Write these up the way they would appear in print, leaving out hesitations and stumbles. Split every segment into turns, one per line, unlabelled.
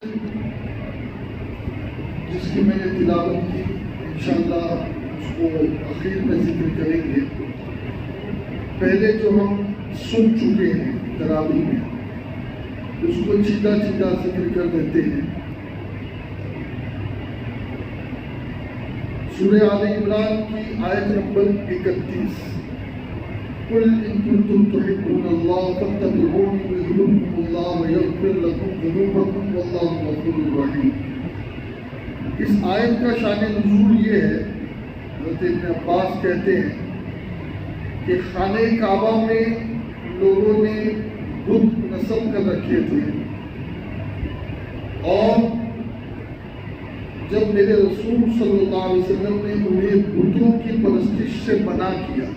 جس کی میں نے تلاوت کی انشاءاللہ اس کو اخیر میں ذکر کریں گے۔ پہلے جو ہم سن چکے ہیں تراویح میں اس کو چیدہ ذکر کر دیتے ہیں۔ سورہ آل عمران کی آیت نمبر 31، قل ان کنتم تحبون اللہ فاتبعونی یحببکم اللہ ویغفر لکم ذنوبکم واللہ غفور رحیم۔ اس آیت کا شان نزول یہ ہے، حضرت ابن عباس کہتے ہیں کہ خانہ کعبہ میں لوگوں نے بت نصب کر رکھے تھے، اور جب میرے رسول صلی اللہ علیہ وسلم نے انہیں بتوں کی پرستش سے منع کیا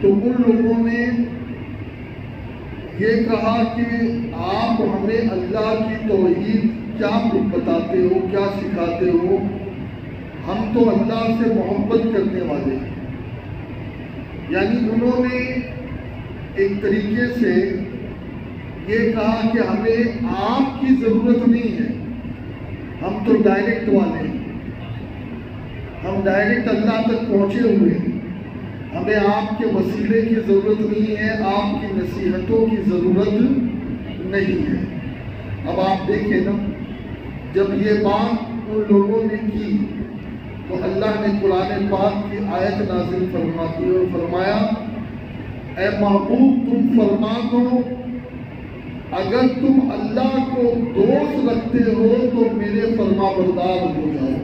تو ان لوگوں نے یہ کہا کہ آپ ہمیں اللہ کی توحید کیا بتاتے ہو، کیا سکھاتے ہو؟ ہم تو اللہ سے محبت کرنے والے ہیں۔ یعنی انہوں نے ایک طریقے سے یہ کہا کہ ہمیں آپ کی ضرورت نہیں ہے، ہم تو ڈائریکٹ والے ہیں، ہم ڈائریکٹ اللہ تک پہنچے ہوئے ہیں، ہمیں آپ کے وسیلے کی ضرورت نہیں ہے، آپ کی نصیحتوں کی ضرورت نہیں ہے۔ اب آپ دیکھیں نا، جب یہ بات ان لوگوں نے کی تو اللہ نے قرآن پاک کی آیت نازل فرما دی اور فرمایا، اے محبوب تم فرما دو اگر تم اللہ کو دوست رکھتے ہو تو میرے فرما بردار ہو جاؤ،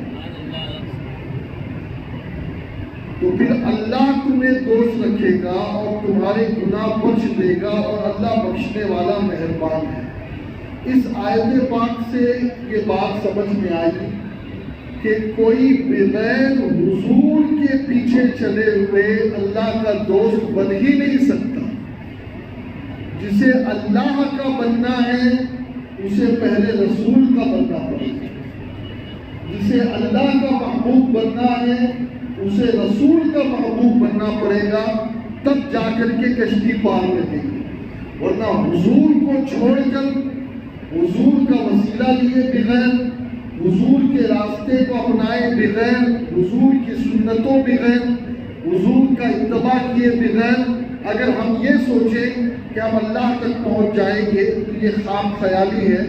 تو پھر اللہ تمہیں دوست رکھے گا اور تمہارے گناہ بخش دے گا، اور اللہ بخشنے والا مہربان ہے۔ اس آیت پاک سے یہ بات سمجھ میں آئی کہ کوئی بغیر حضور کے پیچھے چلے ہوئے اللہ کا دوست بن ہی نہیں سکتا۔ جسے اللہ کا بننا ہے اسے پہلے رسول کا بننا پڑے گا، جسے اللہ کا محبوب بننا ہے اسے رسول کا محبوب بننا پڑے گا، تب جا کر کے کشتی پار لگے گی۔ ورنہ حضور کو چھوڑ کر، حضور کا وسیلہ لیے بغیر، حضور کے راستے کو اپنائے بغیر، حضور کی سنتوں بغیر، حضور کا اتباع کیے بغیر اگر ہم یہ سوچیں کہ ہم اللہ تک پہنچ جائیں گے تو یہ خام خیالی ہے۔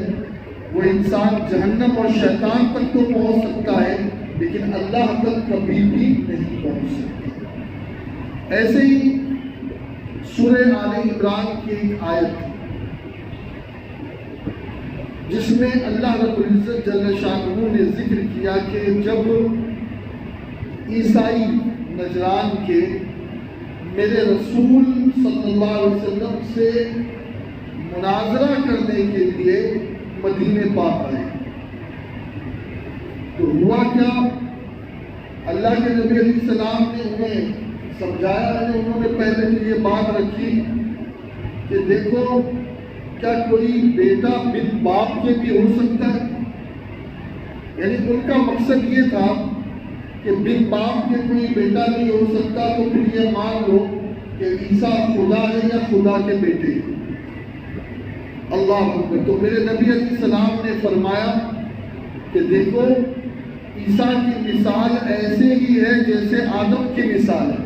وہ انسان جہنم اور شیطان تک تو پہنچ سکتا ہے لیکن اللہ تک کبھی بھی نہیں پہنچ سکتا۔ ایسے ہی سورہ آل عمران کی ایک آیت جس میں اللہ رب العزت جل شانہ نے ذکر کیا کہ جب عیسائی نجران کے میرے رسول صلی اللہ علیہ وسلم سے مناظرہ کرنے کے لیے مدینے پاک آئے تو ہوا کیا، اللہ کے نبی علیہ السلام نے انہیں سمجھایا ہے۔ انہوں نے پہلے تو یہ بات رکھی کہ دیکھو کیا کوئی بیٹا بن باپ کے بھی ہو سکتا ہے؟ یعنی ان کا مقصد یہ تھا کہ بن باپ کے کوئی بیٹا نہیں ہو سکتا، تو پھر یہ مان لو کہ عیسیٰ خدا ہے یا خدا کے بیٹے۔ اللہ اکبر۔ تو میرے نبی علیہ السلام نے فرمایا کہ دیکھو عیسیٰ کی مثال ایسے ہی ہے جیسے آدم کی مثال ہے۔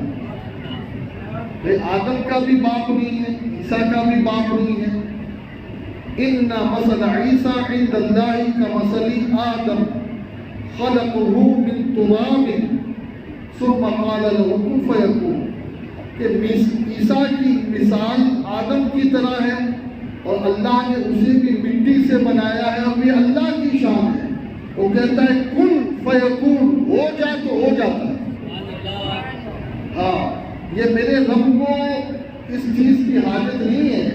آدم کا بھی باپ نہیں ہے، عیسیٰ کا بھی باپ نہیں ہے۔ ان مثل عیسیٰ عند اللہ کمثل آدم خلقہ من تراب ثم قال له کن فیکون، کہ عیسیٰ کی مثال آدم کی طرح ہے اور اللہ نے اسے بھی مٹی سے بنایا ہے، اور یہ اللہ کی شان ہے۔ وہ کہتا ہے کن فیکون، ہو جا تو ہو جاتا ہے۔ ہاں، یہ میرے رب کو اس چیز کی حاجت نہیں ہے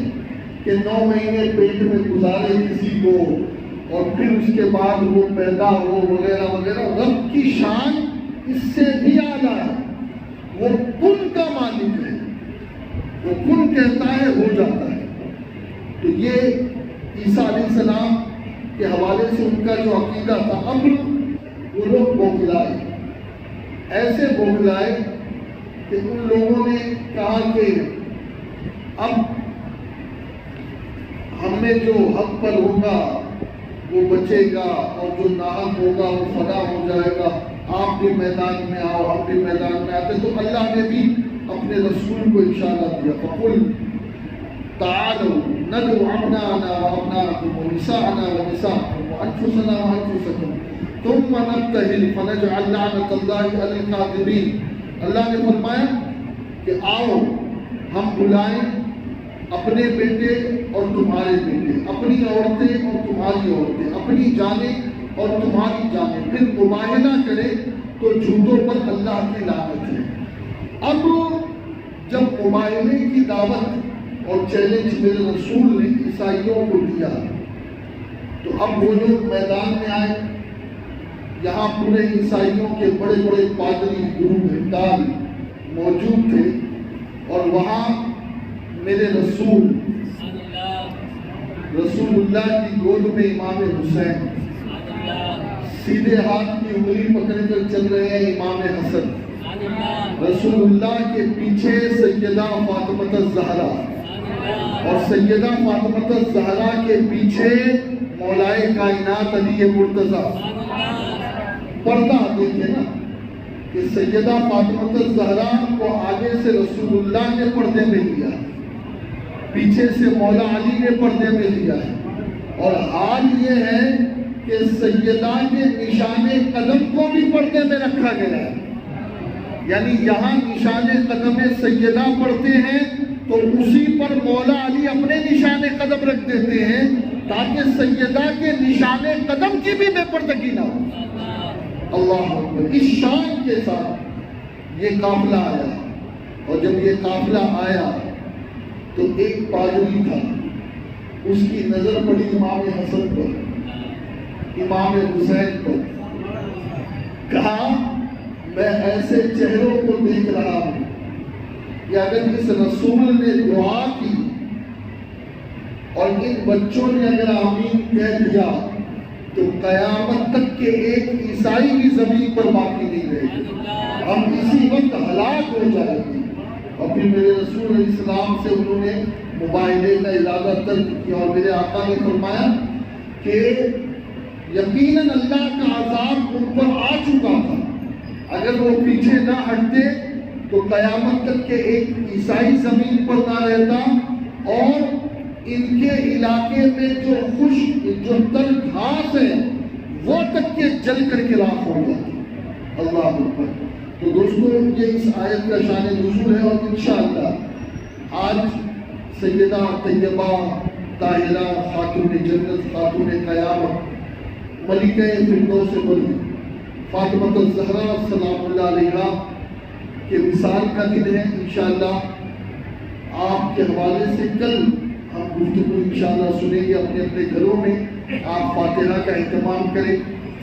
کہ 9 مہینے پیٹ میں گزارے کسی کو اور پھر اس کے بعد وہ پیدا ہو وغیرہ وغیرہ۔ رب کی شان اس سے بھی اعلیٰ ہے، وہ کن کا مالک ہے، وہ کن کہتا ہے ہو جاتا ہے۔ تو یہ عیسیٰ علیہ السلام کے حوالے سے ان کا جو عقیدہ تھا، اب وہ لوگ بوکھلائے، ایسے بوکھلائے کہ ان لوگوں نے کہا کہ اب ہمیں جو حق پر ہوگا وہ بچے گا اور جو ناحق ہوگا وہ فنا ہو جائے گا. آپ بھی میدان میں آؤ، ہم بھی میدان میں آتے. تو اللہ نے بھی اپنے رسول کو اشارہ دیا، فقل تعالوا ندعو ابناءنا وابناءکم ونساءنا ونساءکم وانفسنا وانفسکم ثم نبتہل فنجعل لعنۃ اللہ علی الکاذبین. اللہ نے فرمایا کہ آؤ ہم بلائیں اپنے بیٹے اور تمہارے بیٹے، اپنی عورتیں اور تمہاری عورتیں، اپنی جانیں اور تمہاری جانیں، پھر مباہنہ کریں تو جھوٹوں پر اللہ کی لعنت ہے. اب جب مباہنے کی دعوت اور چیلنج میرے رسول نے عیسائیوں کو دیا تو اب وہ لوگ میدان میں آئے. یہاں پورے عیسائیوں کے بڑے بڑے پادری گرو گھنٹال موجود تھے اور وہاں میرے رسول اللہ کی گود میں امام حسین، سیدھے ہاتھ کی انگلی پکڑ کر چل رہے ہیں امام حسن، رسول اللہ کے پیچھے سیدہ فاطمہ الزہرا اور سیدہ فاطمہ الزہرا کے پیچھے مولائے کائنات علی مرتضیٰ. پردہ دیکھیں نا کہ سیدہ فاطمہ الزہرا کو آگے سے رسول اللہ نے پردے میں لیا، پیچھے سے مولا علی نے پردے میں لیا ہے. اور حال یہ ہے کہ سیدہ کے نشان قدم کو بھی پردے میں رکھا گیا ہے. یعنی یہاں نشان قدم سیدہ پڑھتے ہیں تو اسی پر مولا علی اپنے نشان قدم رکھ دیتے ہیں تاکہ سیدہ کے نشان قدم کی بھی بے پردگی نہ ہو. اللہ اکبر. اس شان کے ساتھ یہ قافلہ آیا اور جب یہ قافلہ آیا تو ایک پادری تھا، اس کی نظر پڑی امام حسن پر، امام حسین پر. کہا میں ایسے چہروں کو دیکھ رہا ہوں کہ اگر اس رسول نے دعا کی اور ان بچوں نے اگر آمین کہہ دیا تو قیامت تک کے ایک عیسائی بھی زمین پر باقی نہیں رہے گی، ہم اسی وقت ہلاک ہو جائیں گے. اور پھر میرے رسول علیہ السلام سے انہوں نے مباہنے کا ارادہ ترک کیا اور میرے آقا نے فرمایا کہ یقیناً اللہ کا عذاب ان پر آ چکا تھا، اگر وہ پیچھے نہ ہٹتے تو قیامت تک کے ایک عیسائی زمین پر نہ رہتا اور ان کے علاقے میں جو تر گھاس ہے وہ تک کے جل کر کے راکھ ہو گیا. اللہ اکبر. تو دوستو یہ اس آیت کا شان نزول ہے اور انشاءاللہ آج سیدہ طیبہ طاہرہ خاتون جنت خاتون قیامت ملکہ فردوس بری فاطمہ الزہرا سلام اللہ علیہا کے وصال کا دن ہے. انشاءاللہ آپ کے حوالے سے کل ہم گفتگو انشاءاللہ سنیں گے اپنے اپنے گھروں میں. آپ فاتحہ کا اہتمام کریں،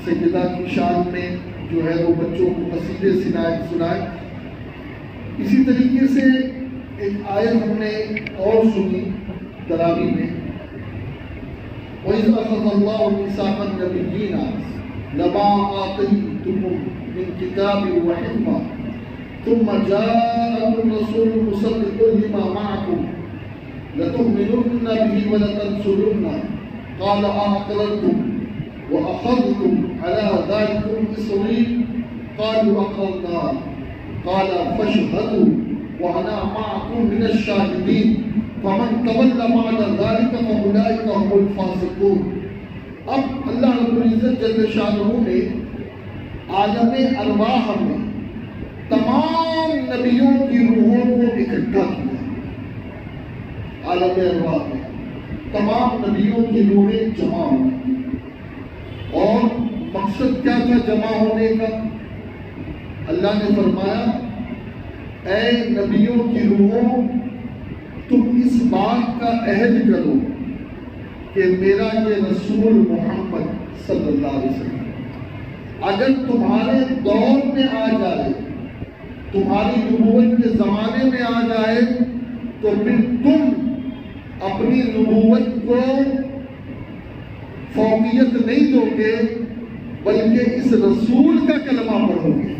سیدہ کی شان میں جو ہے وہ بچوں کو قصیدے سنائے. اسی طریقے سے ایک آیت ہم نے اور سنی تراویح میں، وَإِذْ أَخَذَ اللَّهُ مِيثَاقَ النَّبِيِّينَ لَمَا آتَيْتُكُم مِّن كِتَابٍ وَحِكْمَةٍ ثُمَّ جَاءَكُمْ رَسُولٌ مُصَدِّقٌ لِّمَا مَعَكُمْ لَتُؤْمِنُنَّ بِهِ وَلَتَنصُرُنَّهُ قَالَ أَأَقْرَرْتُمْ وَأَخَذْتُمْ عَلَى ذَلِكُمْ إِصْرِي قَالُوا أَقْرَرْنَا قَالَ فَاشْهَدُوا وَأَنَا مَعَكُمْ مِنَ الشَّاهِدِينَ فَمَنْ تَوَلَّ بَعْدَ ذَلِكَ فَأُولَٰئِكَ هُمُ الْفَاسِقُونَ. اب اللہ رب العزت جل شانہ نے عالم ارواح میں تمام نبیوں کی روحوں کو اکٹھا کیا. عالم ارواح میں تمام نبیوں کی روحیں جمع ہوئی اور مقصد کیا تھا جمع ہونے کا؟ اللہ نے فرمایا اے نبیوں کی روحوں تم اس بات کا عہد کرو کہ میرا یہ رسول محمد صلی اللہ علیہ وسلم اگر تمہارے دور میں آ جائے، تمہاری نبوت کے زمانے میں آ جائے تو پھر تم اپنی نبوت کو فوقیت نہیں دو گے بلکہ اس رسول کا کلمہ پڑھو گے،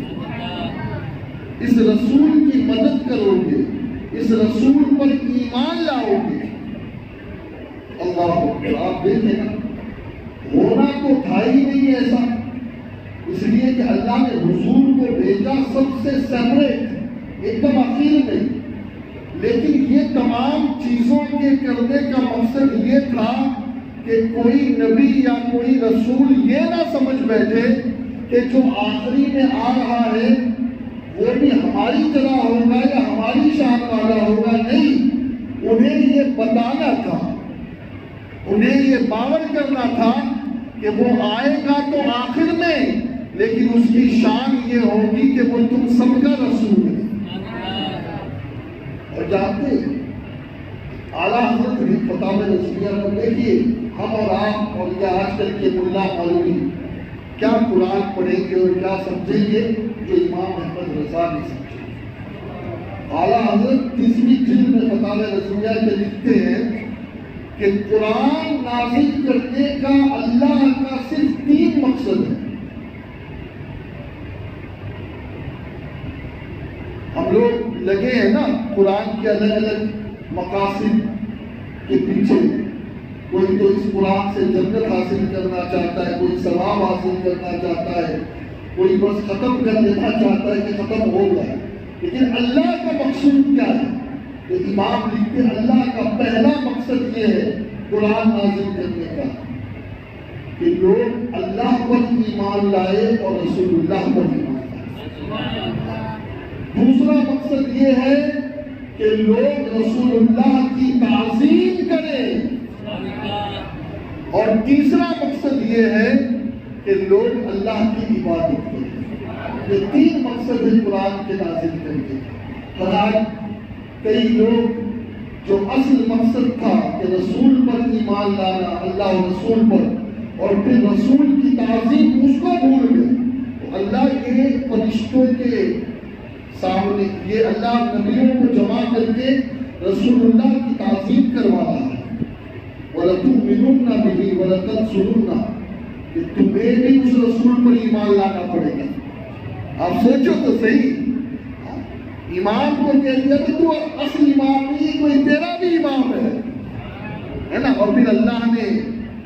اس رسول کی مدد کرو گے، اس رسول پر ایمان لاؤ گے. اللہ اکبر. آپ دیکھیں نا, ہونا تو تھا ہی نہیں ایسا, اس لیے کہ اللہ نے حضور کو بھیجا سب سے سیپریٹ ایک دم اخیر میں. لیکن یہ تمام چیزوں کے کرنے کا مقصد یہ تھا کہ کوئی نبی یا کوئی رسول یہ نہ سمجھ بیٹھے کہ جو آخری میں آ رہا ہے وہ بھی ہماری طرح ہوگا یا ہماری شان والا ہوگا. نہیں, انہیں یہ بتانا تھا, انہیں یہ باور کرنا تھا کہ وہ آئے گا تو آخر میں, لیکن اس کی شان یہ ہوگی کہ وہ تم سب کا رسول ہے. اور جانتے اعلیٰ حضرت بھی فتاوی رسولیہ میں دیکھیے, ہم اور آپ اور یہ آج کل کے ملا مولوی کیا قرآن پڑھیں گے اور کیا سمجھیں گے جو امام احمد رضا نہیں سمجھے. اعلیٰ حضرت 30ویں جلد میں فتاوی رسولیہ کے لکھتے ہیں کہ قرآن نازل کرنے کا اللہ کا صرف 3 مقصد ہے. ہم لوگ لگے ہیں نا قرآن کے الگ الگ مقاصد کے پیچھے. کوئی تو اس قرآن سے جنت حاصل کرنا چاہتا ہے, کوئی ثواب حاصل کرنا چاہتا ہے, کوئی بس ختم کر دینا چاہتا ہے کہ ختم ہو گیا. لیکن اللہ کا مقصود کیا ہے؟ تو امام لکھتے ہیں اللہ کا پہلا مقصد یہ ہے قرآن نازل کرنے کا کہ لوگ اللہ پر ایمان لائے اور رسول اللہ پر ایمان لائے. دوسرا مقصد یہ ہے کہ لوگ رسول اللہ کی تعظیم کریں. اور تیسرا مقصد یہ ہے کہ لوگ اللہ کی عبادت کریں. یہ 3 مقصد ہے قرآن کے نازل کرنے. اور آج کئی لوگ جو اصل مقصد تھا کہ رسول پر ایمان لانا, اللہ و رسول پر, اور پھر رسول کی تعظیم, اس کو بھول گئے. تو اللہ یہ فرشتوں کے سامنے, یہ اللہ نبیوں کو جمع کر کے رسول اللہ کی تعظیم کروا رہا ہے. وَلَتُؤْمِنُنَّ بِهِ وَلَتَنْصُرُنَّ, کہ تمہیں بھی اس رسول پر ایمان لانا پڑے گا. آپ سوچو تو صحیح, امام کو کہہ دیا کہ تو اصل امام نہیں, کوئی تیرا بھی امام ہے نا. اور پھر اللہ نے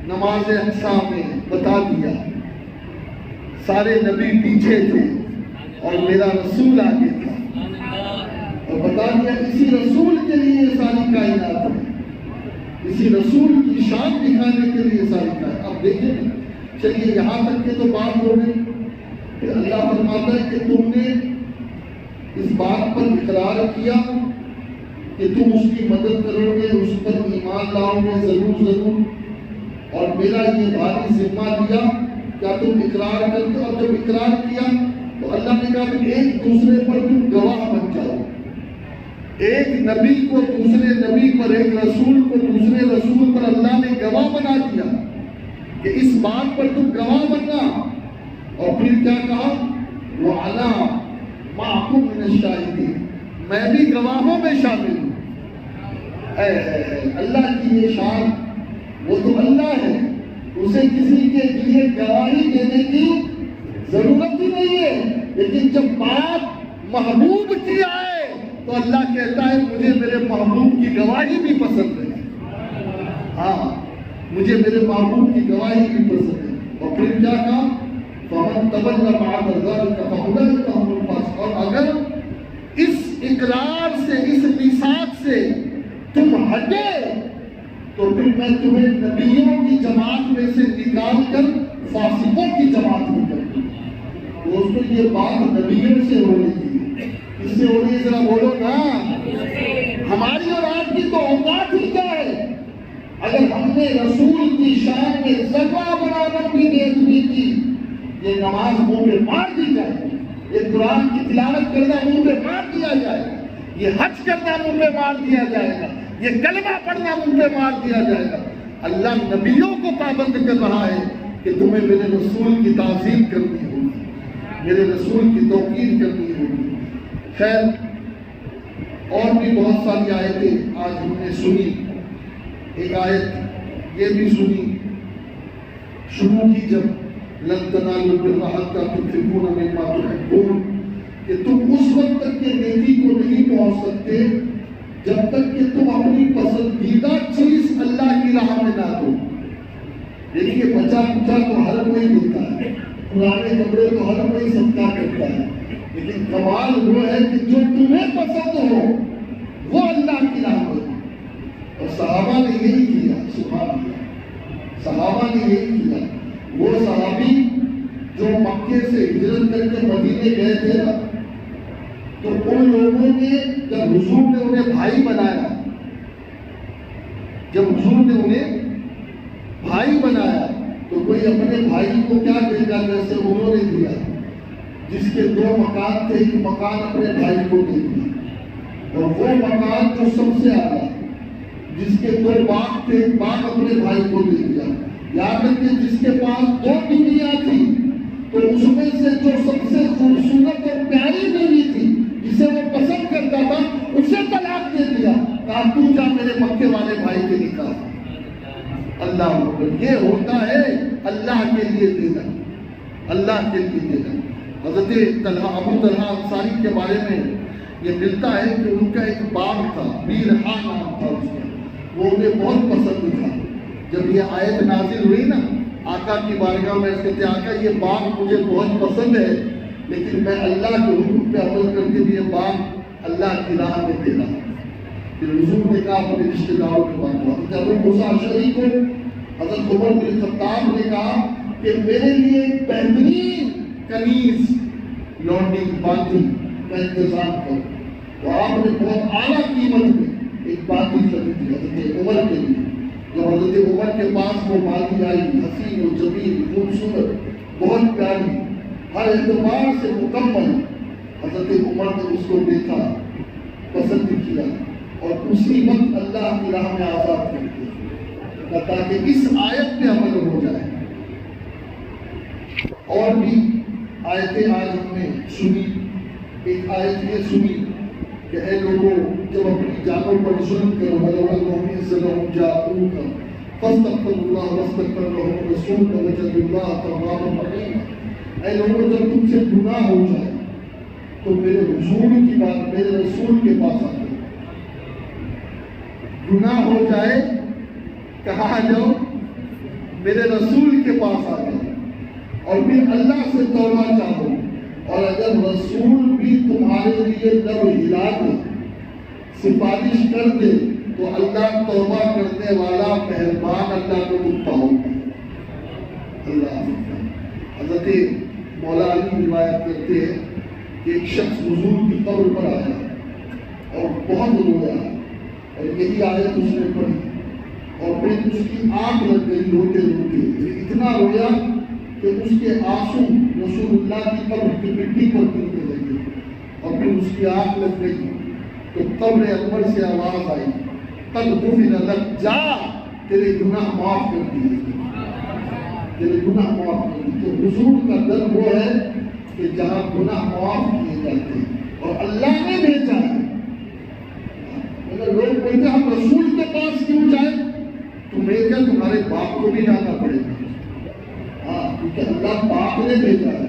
نماز اقصا میں بتا دیا سارے نبی پیچھے تھے اور میرا رسول آگے تھا, اور بتا دیا اسی رسول کے لیے یہ ساری کائنات ہے, اسی رسول کی شان دکھانے کے لیے ساری کائنات. اب دیکھیں, چلیے یہاں تک کہ تو بات ہو گئی. پھر اللہ فرماتا ہے کہ تم نے اس بات پر اقرار کیا کہ تم اس کی مدد کرو گے, اس پر ایمان لاؤ گے ضرور ضرور, اور میرا یہ بھاری ذمہ دیا, کیا تم اقرار کرتے؟ اور جب اقرار کیا تو اللہ نے کہا کہ ایک دوسرے پر تم گواہ بن جاؤ. ایک نبی کو دوسرے نبی پر, ایک رسول کو دوسرے رسول پر اللہ نے گواہ بنا دیا کہ اس بات پر تم گواہ بننا. اور پھر کیا کہا؟ وَعَلَا مَعَكُمْ مِنَ الشَّاهِدِينَ, میں بھی گواہوں میں شامل ہوں. اللہ کی یہ شان, وہ تو اللہ ہے, اسے کسی کے لیے گواہی دینے کی ضرورت ہی نہیں ہے. لیکن جب بات محبوب کی آئے تو اللہ کہتا ہے مجھے میرے محبوب کی گواہی بھی پسند ہے. ہاں, مجھے میرے محبوب کی گواہی بھی پسند ہے. اور پھر کیا کہا؟ فَمَن تَوَلَّىٰ بَعْدَ ذَٰلِكَ فَأُولَٰئِكَ هُمُ الْفَاسِقُونَ. اور اگر اس اقرار سے, اس میثاق سے تم ہٹے تو پھر میں تمہیں نبیوں کی جماعت میں سے نکال کر فاسقوں کی جماعت میں کر دوں. دوستو, یہ بات نبیوں سے ہو رہی ہے. کس سے ہو رہی ہے ذرا بولو نا. ہماری اور آپ کی تو اوقات ہی کیا ہے؟ اگر ہم نے رسول کی شان میں ذرہ برابر بھی بےعزتی کی, یہ نماز منہ پہ مار دی جائے, یہ قرآن کی تلاوت کرنا منہ پہ مار دیا جائے گا, یہ حج کرنا منہ پہ مار دیا جائے گا, یہ کلمہ پڑھنا منہ پہ مار دیا جائے گا. اللہ نبیوں کو پابند کر رہا ہے کہ تمہیں میرے رسول کی تعظیم کرنی ہوگی, میرے رسول کی توقیر کرنی ہوگی. خیر, اور بھی بہت ساری آیتیں آج ہم نے سنی. ایک آیت یہ بھی سنی شروع کی جب لن تنالوا البر حتى تنفقوا مما تحبون, کہ تم اس وقت تک کے نیکی کو نہیں پہنچ سکتے جب تک کہ تم اپنی پسندیدہ چیز اللہ کی راہ میں نہ دو. دیکھیے بچہ پوچھا تو ہر کوئی دیتا ہے, پرانے کپڑے تو ہر کوئی صدقہ کرتا ہے, لیکن کمال وہ ہے کہ جو تمہیں پسند ہو وہ اللہ کی راہ میں. اور صحابہ نے یہی کیا. سبحان اللہ, صحابہ نے یہی کیا. وہ صحابی جو مکے سے ہجرت کر کے مدینے گئے تھے نا, تو ان لوگوں نے جب حضور نے انہیں بھائی بنایا, جب حضور نے انہیں بھائی بنایا تو کوئی اپنے بھائی کو کیا دے گا جیسے انہوں نے دیا. جس کے 2 مکان تھے, ایک مکان اپنے بھائی کو دے دیا, اور وہ مکان جو سب سے اعلیٰ, جس کے 2 باغ تھے, ایک باغ اپنے بھائی کو دے دیا. یہاں تک کہ جس کے پاس 2 بیویاں تھی تو اس میں سے جو سب سے خوبصورت اور پیاری بیوی تھی جسے وہ پسند کرتا تھا اسے طلاق دے دیا. کہا تو جا میرے مکے والے بھائی کے نکاح. اللہ اکبر. یہ ہوتا ہے اللہ کے لیے دینا, اللہ کے لیے دینا. حضرت طلحہ, ابو طلحہ انصاری کے بارے میں یہ ملتا ہے کہ ان کا ایک باغ تھا, بیرحا نام تھا اس کا, وہ انہیں بہت پسند تھا. جب یہ آیت نازل ہوئی نا, آقا کی بارگاہ میں کہتے آقا یہ باغ مجھے بہت پسند ہے, لیکن میں اللہ کے حکم پہ عمل کر کے بھی یہ باغ اللہ کی راہ میں دے رہا. پھر حضور نے کہا اپنے رشتے داروں کے پاس, حضرت ابو موسیٰ اشعری کو حضرت عمر بن خطاب نے کہا کہ میرے لیے ایک بہترین کنیز لونڈی باندھی کا انتظام کرو. تو آپ نے بہت اعلیٰ قیمت میں ایک باندھی خریدی حضرت عمر کے لیے. جب حضرت عمر کے پاس وہ باندھی آئی, حسین و جمیل, خوبصورت, بہت پیاری, ہر اعتبار سے مکمل, حضرت عمر نے اس کو دیکھا, پسند کیا, اور اسی وقت اللہ کی راہ میں آزاد کر دیا تاکہ اس آیت پہ عمل ہو جائے. اور بھی آیتیں آج ہم نے سنی. ایک آیت یہ سنی کہ اے لوگوں جب اپنی جانوں پر ظلم کرو, وَلَوْ أَنَّهُمْ إِذْ لَهُمْ جَاءُوكَ فَاسْتَغْفَرُوا اللَّهَ وَاسْتَغْفَرَ لَهُمُ الرَّسُولُ لَوَجَدُوا اللَّهَ تَوَّابًا رَحِيمًا. اے لوگوں جب تم سے گناہ ہو جائے تو میرے حضور کی بات, میرے رسول کے پاس آ جاؤ. گناہ ہو جائے کہاں جاؤ, میرے رسول کے پاس آ جاؤ, اور پھر اللہ سے توبہ چاہو. اور اگر رسول بھی تمہارے لیے لب ہلا دے, سفارش کر دے, تو اللہ توبہ کرنے والا مہربان اللہ کو مکتا ہوگا. اللہ حضرت مولا علی روایت کرتے ہیں کہ ایک شخص حضور کی قبر پر آیا اور بہت رویا, اور یہی آیت اس نے پڑھی, اور پھر اس کی آنکھ لگ گئی روتے روتے. اتنا رویا کہ اس کے آنسو رسول اللہ کی قبر کی مٹی پر گرنے لگے, اور پھر اس کی آنکھ لگ گئی. تو قبر اکبر سے آواز آئی, قد غفر لک, جا تیرے گناہ معاف کر دیے, تیرے گناہ معاف کر دیے. تو حضور کا در وہ ہے کہ جہاں گناہ معاف کیے جاتے ہیں اور اللہ نے بھیجا ہے. اگر لوگ کہتے ہم رسول کے پاس کیوں جائیں, تمہیں کیا تمہارے باپ کو بھی جانا پڑے گا. کیونکہ اللہ پاک نے بھیجا ہے.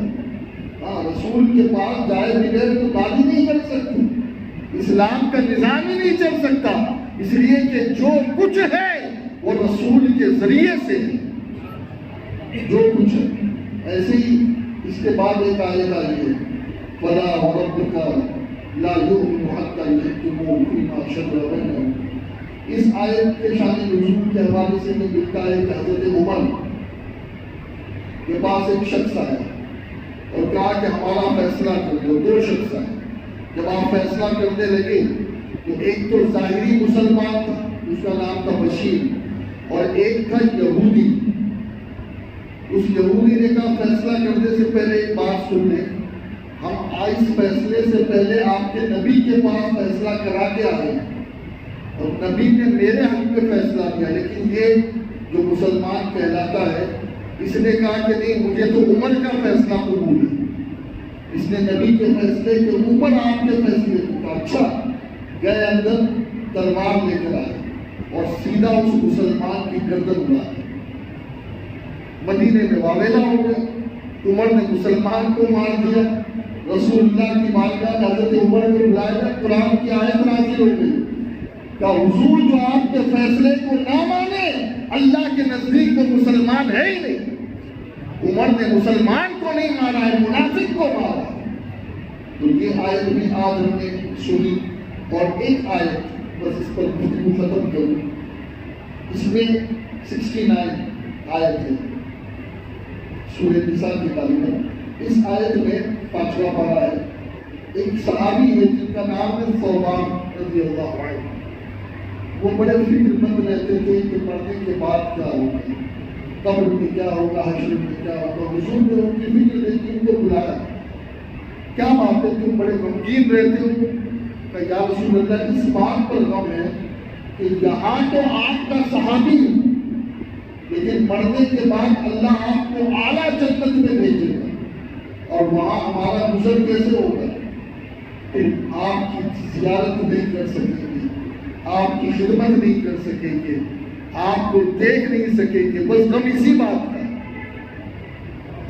رسول کے پاس جائے بغیر تو بات ہی نہیں کر سکتی, اسلام کا نظام ہی نہیں چل سکتا. اس لیے کہ جو کچھ ہے وہ رسول کے ذریعے سے ہے, جو کچھ ہے. ایسے ہی اس کے بعد ایک آیت آئی ہے, فَلَا وَرَبِّكَ لَا يُؤْمِنُ حَتَّىٰ يَحْكِمُوا فِيمَا شَجَرَ بَيْنَهُمْ. اس آیت کے شان نزول کے حوالے سے یہ ملتا ہے کہ حضرت عمر کے پاس ایک شخص آیا اور کہا کہ ہمارا فیصلہ کر دو. 2 شخص آئے. جب آپ فیصلہ کرنے لگے تو ایک تو ظاہری مسلمان تھا, اس کا نام تھا بشیر, اور ایک تھا یہودی. اس یہودی نے کہا فیصلہ کرنے سے پہلے ایک بات سن لیں, ہم اس فیصلے سے پہلے آپ کے نبی کے پاس فیصلہ کرا کے آئے, اور نبی نے میرے حق پہ فیصلہ کیا, لیکن یہ جو مسلمان کہلاتا ہے اس نے کہا کہ نہیں, مجھے تو عمر کا فیصلہ قبول ہے. اس نے نبی کے فیصلے کے اوپر آپ کے فیصلے کو کہا. اچھا, گئے اندر, تلوار لے کر آئے اور سیدھا اس مسلمان کی گردن اڑا دی. مدینے میں واویلا ہو گیا. عمر نے مسلمان کو مار دیا. رسول اللہ کی بارگاہ حضرت عمر کو بلایا, قرآن کی آیت نازل ہو گئی کہ حضور جو آپ کے فیصلے کو نہ مانے اللہ کے نزدیک وہ مسلمان ہے ہی نہیں. عمر نے مسلمان کو نہیں مارا ہے، منافق کو مارا. تو یہ آیت بھی آج ہم نے سنی، اور ایک آیت بس اس پر گفتگو ختم کروں. اس میں 69 آیت ہے سورہ نساء کی تعلیم. اس آیت میں 5واں پارہ ہے. ایک صحابی ہے جن کا نام ہے ثوبان رضی اللہ عنہ. وہ بڑے فکر مند رہتے تھے کہ مرنے کے بعد کیا ہوگا، قبر میں کیا ہوگا، حشر میں کیا ہوگا. حضور نے ان کی فکر دیکھ ان کو بلایا. کیا بات ہے، تم بڑے غمگین رہتے ہو؟ کہ یا رسول اللہ اس بات پر غم ہے کہ یہاں تو آپ کا صحابی ہوں، لیکن مرنے کے بعد اللہ آپ کو اعلیٰ جنت میں بھیجے گا، اور وہاں ہمارا گزر کیسے ہوگا؟ پھر آپ کی زیارت نہیں کر سکیں گے، آپ کی خدمت نہیں کر سکیں گے، آپ کو دیکھ نہیں سکیں گے. بس غم اسی بات کا ہے،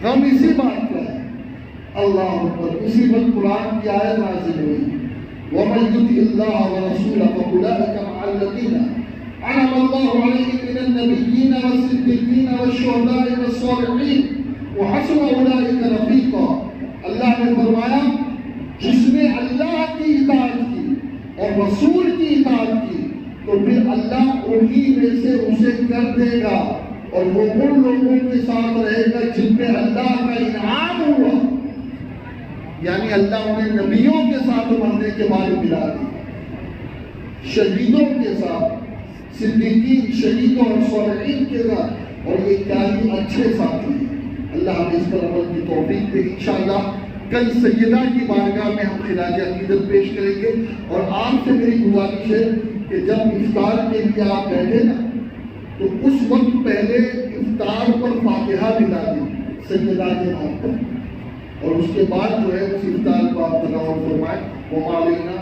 غم اسی بات کا ہے. اللہ اکبر. اسی وقت قرآن کی آیت نازل ہوئی، وَمَن يُطِعِ اللَّهَ وَرَسُولَهُ فَأُولَٰئِكَ مَعَ الَّذِينَ أَنْعَمَ اللَّهُ عَلَيْهِم مِّنَ النَّبِيِّينَ وَالصِّدِّيقِينَ وَالشُّهَدَاءِ وَالصَّالِحِينَ وَحَسُنَ أُولَٰئِكَ رَفِيقًا. اللہ نے فرمایا جس نے اللہ کی اطاعت کی اور رسول کی اطاعت کی تو پھر اللہ انہی میں سے اسے کر دے گا، اور وہ ان لوگوں کے ساتھ رہے گا جن پہ اللہ کا انعام ہوا. یعنی اللہ انہیں نبیوں کے ساتھ مرنے کے بعد ملا دیا، شہیدوں کے ساتھ، صدیقین، شہیدوں اور صالحین کے ساتھ. اور یہ کیا ہی اچھے ساتھی ہیں. اللہ ہمیں اس پر عمل کی توفیق دے. انشاءاللہ کل سیدہ کی بارگاہ میں ہم خراج عقیدت پیش کریں گے. اور آپ سے میری گزارش ہے کہ جب افطار کے لیے آپ بیٹھے نا تو اس وقت پہلے افطار پر فاتحہ ملا دیں سیدہ کے نام پر، اور اس کے بعد جو ہے اس افطار کو آپ تناول فرمائیں. وَمَا عَلَيْنَا